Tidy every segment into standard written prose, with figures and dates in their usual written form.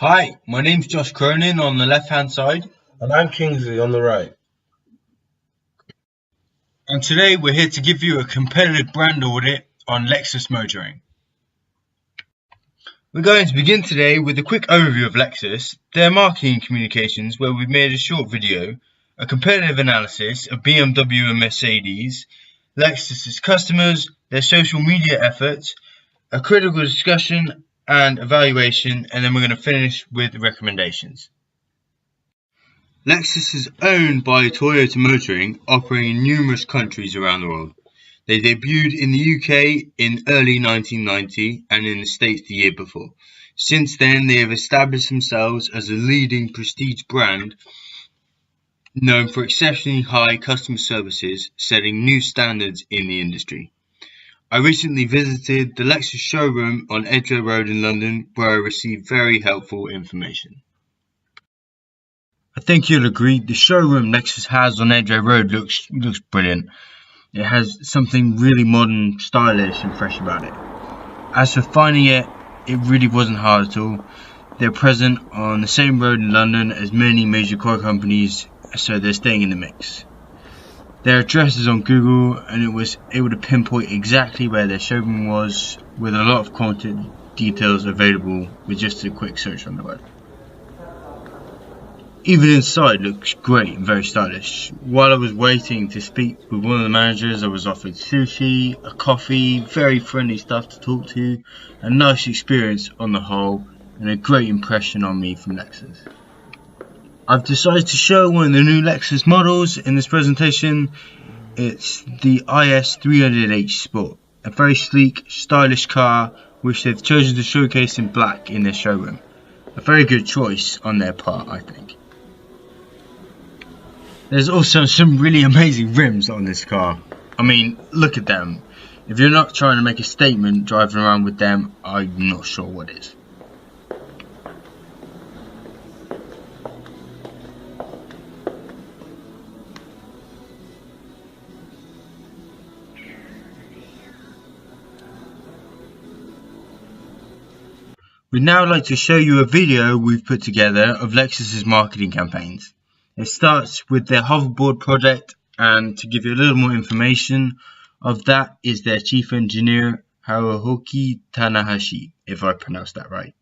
Hi, my name's Josh Cronin on the left-hand side, And I'm Kingsley on the right. and today we're here to give you a competitive brand audit on Lexus motoring. We're going to begin today with a quick overview of Lexus, their marketing communications where we've made a short video, a competitive analysis of BMW and Mercedes, Lexus's customers, their social media efforts, a critical discussion and evaluation, and then we're going to finish with recommendations. Lexus is owned by Toyota Motoring, operating in numerous countries around the world. They debuted in the UK in early 1990 and in the States the year before. Since then, they have established themselves as a leading prestige brand known for exceptionally high customer services, setting new standards in the industry. I recently visited the Lexus showroom on Edgware Road in London, where I received very helpful information. I think you'll agree the showroom Lexus has on Edgware Road looks brilliant. It has something really modern, stylish and fresh about it. As for finding it, it really wasn't hard at all. They're present on the same road in London as many major car companies, so they're staying in the mix. Their address is on Google and it was able to pinpoint exactly where their showroom was, with a lot of content details available with just a quick search on the web. Even inside looks great and very stylish. While I was waiting to speak with one of the managers, I was offered sushi, a coffee, very friendly staff to talk to, a nice experience on the whole, and a great impression on me from Lexus. I've decided to show one of the new Lexus models in this presentation. It's the IS300H Sport, a very sleek, stylish car which they've chosen to showcase in black in their showroom. A very good choice on their part, I think. There's also some really amazing rims on this car. I mean, look at them. If you're not trying to make a statement driving around with them, I'm not sure what is. We'd now like to show you a video we've put together of Lexus's marketing campaigns. It starts with their hoverboard project, and to give you a little more information of that is their chief engineer Haruhoki Tanahashi, if I pronounced that right.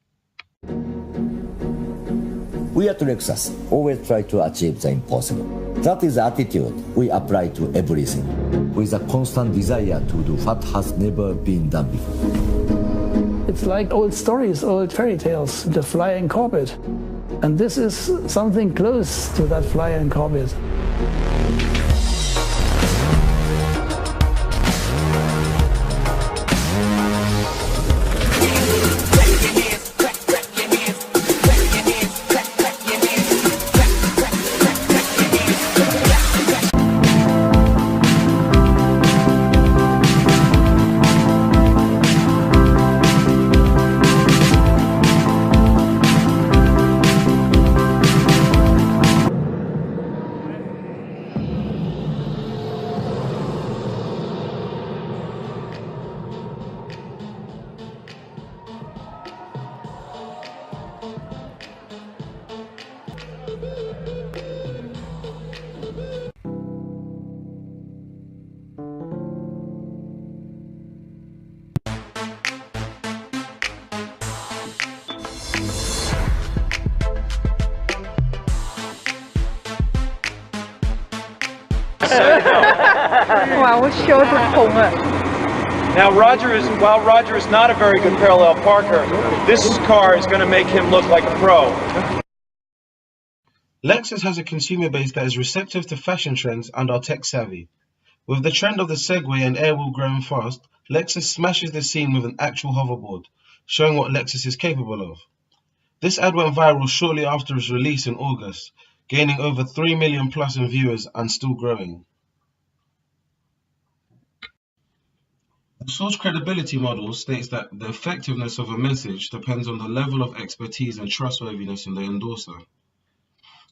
We at Lexus always try to achieve the impossible. That is the attitude we apply to everything, with a constant desire to do what has never been done before. It's like old stories, old fairy tales, the flying carpet. And this is something close to that flying carpet. Now while Roger is not a very good parallel parker, this car is going to make him look like a pro. Lexus has a consumer base that is receptive to fashion trends and are tech savvy. With the trend of the Segway and Airwheel growing fast, Lexus smashes the scene with an actual hoverboard, showing what Lexus is capable of. This ad went viral shortly after its release in August, gaining over 3 million plus in viewers and still growing. The source credibility model states that the effectiveness of a message depends on the level of expertise and trustworthiness in the endorser.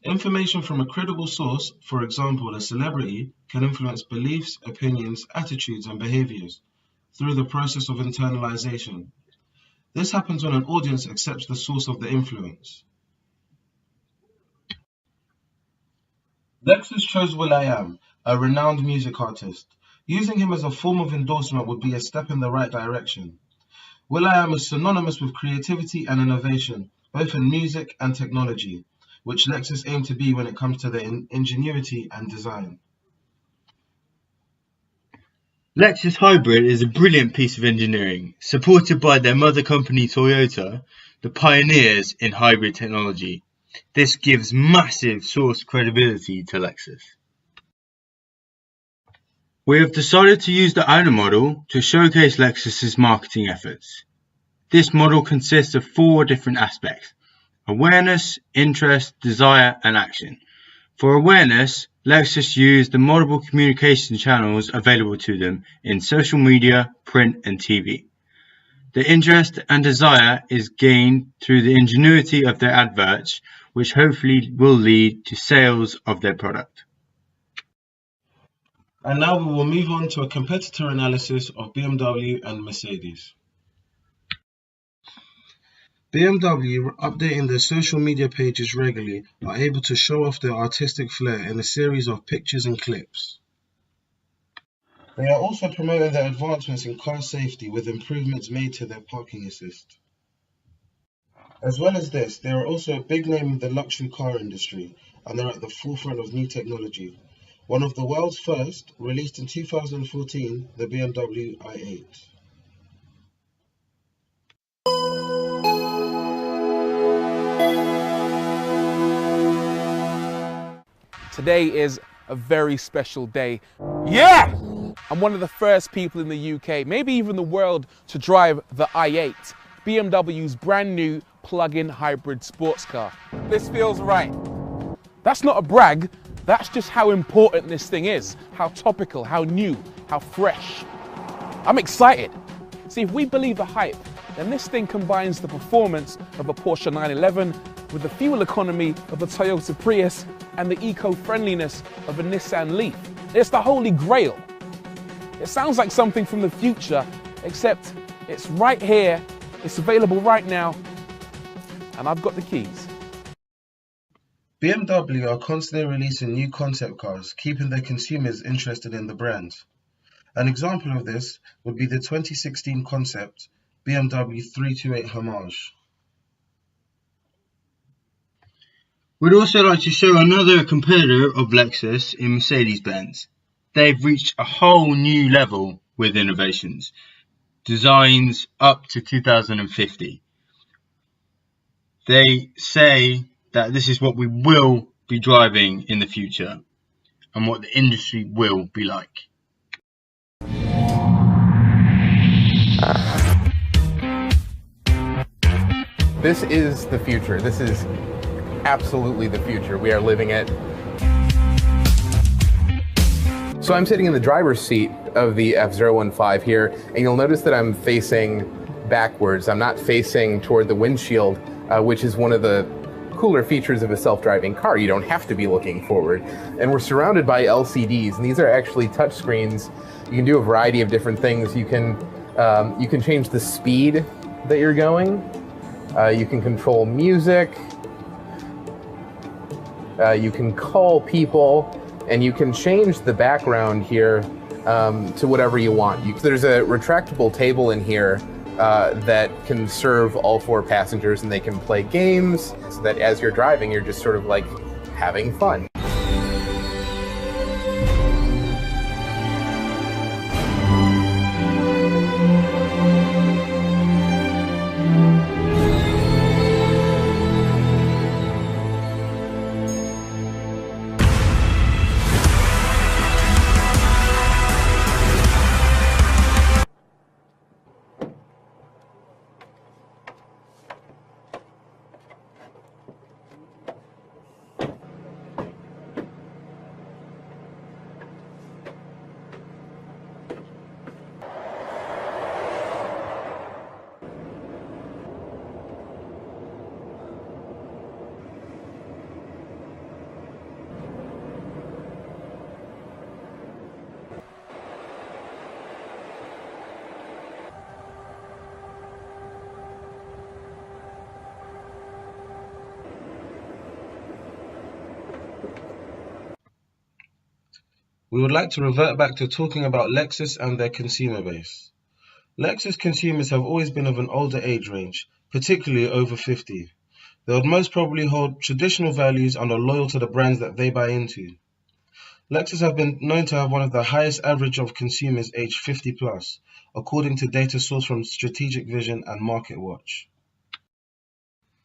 Information from a credible source, for example a celebrity, can influence beliefs, opinions, attitudes and behaviors through the process of internalization. This happens when an audience accepts the source of the influence. Lexus chose will.i.am, a renowned music artist. Using him as a form of endorsement would be a step in the right direction. will.i.am is synonymous with creativity and innovation, both in music and technology, which Lexus aim to be when it comes to their ingenuity and design. Lexus Hybrid is a brilliant piece of engineering, supported by their mother company Toyota, the pioneers in hybrid technology. This gives massive source credibility to Lexus. We have decided to use the owner model to showcase Lexus's marketing efforts. This model consists of 4 different aspects: awareness, interest, desire, and action. For awareness, Lexus used the multiple communication channels available to them in social media, print, and TV. The interest and desire is gained through the ingenuity of their adverts, which hopefully will lead to sales of their product. And now we will move on to a competitor analysis of BMW and Mercedes. BMW, updating their social media pages regularly, are able to show off their artistic flair in a series of pictures and clips. They are also promoting their advancements in car safety with improvements made to their parking assist. As well as this, they are also a big name in the luxury car industry, and they're at the forefront of new technology. One of the world's first, released in 2014, the BMW i8. Today is a very special day. Yeah! I'm one of the first people in the UK, maybe even the world, to drive the i8, BMW's brand new plug-in hybrid sports car. This feels right. That's not a brag, that's just how important this thing is, how topical, how new, how fresh. I'm excited. See, if we believe the hype, then this thing combines the performance of a Porsche 911 with the fuel economy of a Toyota Prius and the eco-friendliness of a Nissan Leaf. It's the holy grail. It sounds like something from the future, except it's right here, it's available right now, and I've got the keys. BMW are constantly releasing new concept cars, keeping their consumers interested in the brand. An example of this would be the 2016 concept BMW 328 Homage. We'd also like to show another competitor of Lexus in Mercedes-Benz. They've reached a whole new level with innovations, designs up to 2050. They say that this is what we will be driving in the future and what the industry will be like. This is the future. This is absolutely the future we are living it. So I'm sitting in the driver's seat of the F015 here, and you'll notice that I'm facing backwards. I'm not facing toward the windshield, which is one of the cooler features of a self-driving car. You don't have to be looking forward. And we're surrounded by LCDs, and these are actually touch screens. You can do a variety of different things. You can change the speed that you're going. You can control music. You can call people, and you can change the background here to whatever you want. There's a retractable table in here that can serve all 4 passengers, and they can play games so that as you're driving, you're just sort of like having fun. we would like to revert back to talking about Lexus and their consumer base. Lexus consumers have always been of an older age range, particularly over 50. They would most probably hold traditional values and are loyal to the brands that they buy into. Lexus have been known to have one of the highest average of consumers aged 50 plus, according to data sourced from Strategic Vision and Market Watch.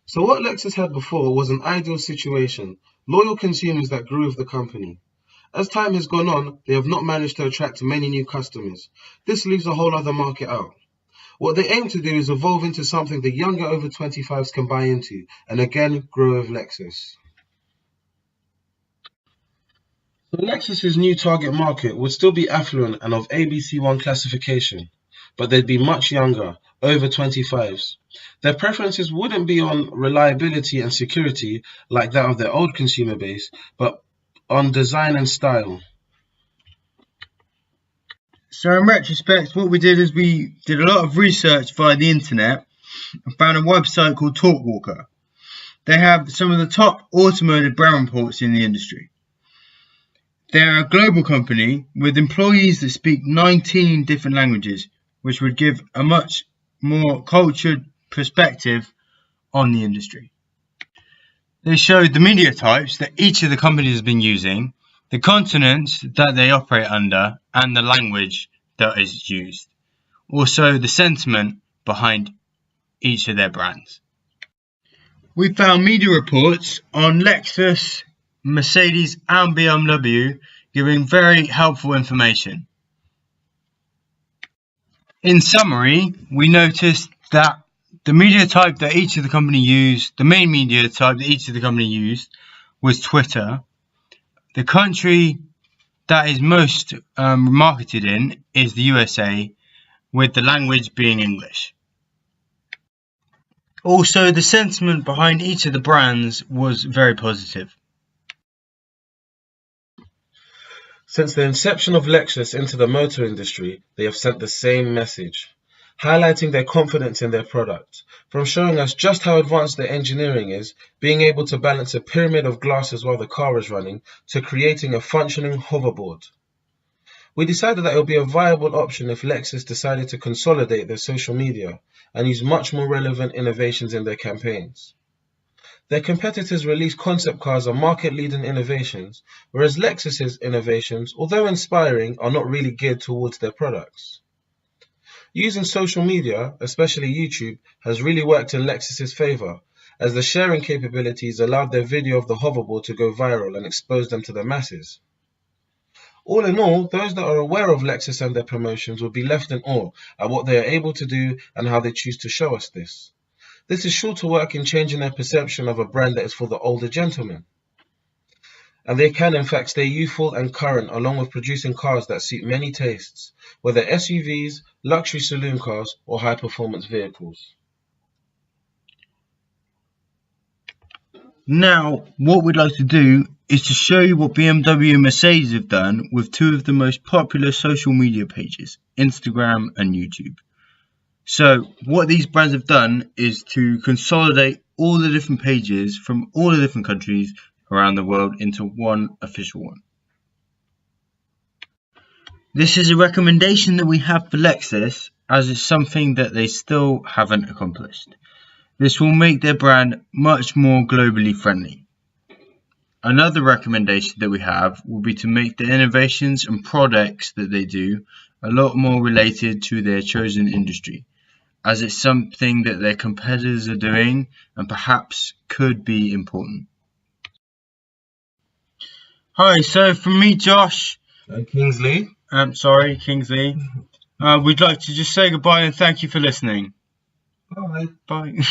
So what Lexus had before was an ideal situation, loyal consumers that grew with the company. As time has gone on, they have not managed to attract many new customers. This leaves a whole other market out. What they aim to do is evolve into something the younger over 25s can buy into, and again, grow with Lexus. So Lexus's new target market would still be affluent and of ABC1 classification, but they'd be much younger, over 25s. Their preferences wouldn't be on reliability and security like that of their old consumer base, but on design and style. So in retrospect, what we did is we did a lot of research via the internet and found a website called Talkwalker. They have some of the top automotive brand reports in the industry. They're a global company with employees that speak 19 different languages, which would give a much more cultured perspective on the industry. They showed the media types that each of the companies has been using, the continents that they operate under, and the language that is used. Also, the sentiment behind each of their brands. We found media reports on Lexus, Mercedes, and BMW giving very helpful information. In summary, we noticed that the media type that each of the company used, the main media type that each of the company used was Twitter. The country that is most marketed in is the USA, with the language being English. Also, the sentiment behind each of the brands was very positive. Since the inception of Lexus into the motor industry, they have sent the same message, highlighting their confidence in their product, from showing us just how advanced their engineering is, being able to balance a pyramid of glasses while the car is running, to creating a functioning hoverboard. We decided that it would be a viable option if Lexus decided to consolidate their social media and use much more relevant innovations in their campaigns. Their competitors release concept cars or market-leading innovations, whereas Lexus's innovations, although inspiring, are not really geared towards their products. Using social media, especially YouTube, has really worked in Lexus's favor, as the sharing capabilities allowed their video of the hoverboard to go viral and expose them to the masses. All in all, those that are aware of Lexus and their promotions will be left in awe at what they are able to do and how they choose to show us this. This is sure to work in changing their perception of a brand that is for the older gentleman. And they can in fact stay youthful and current along with producing cars that suit many tastes, whether SUVs, luxury saloon cars or high-performance vehicles. Now, what we'd like to do is to show you what BMW and Mercedes have done with two of the most popular social media pages, Instagram and YouTube. So what these brands have done is to consolidate all the different pages from all the different countries around the world into one official one. This is a recommendation that we have for Lexus, as it's something that they still haven't accomplished. This will make their brand much more globally friendly. Another recommendation that we have will be to make the innovations and products that they do a lot more related to their chosen industry, as it's something that their competitors are doing and perhaps could be important. Hi, so from me, Josh, And Kingsley. Kingsley, we'd like to just say goodbye and thank you for listening. Bye. Bye.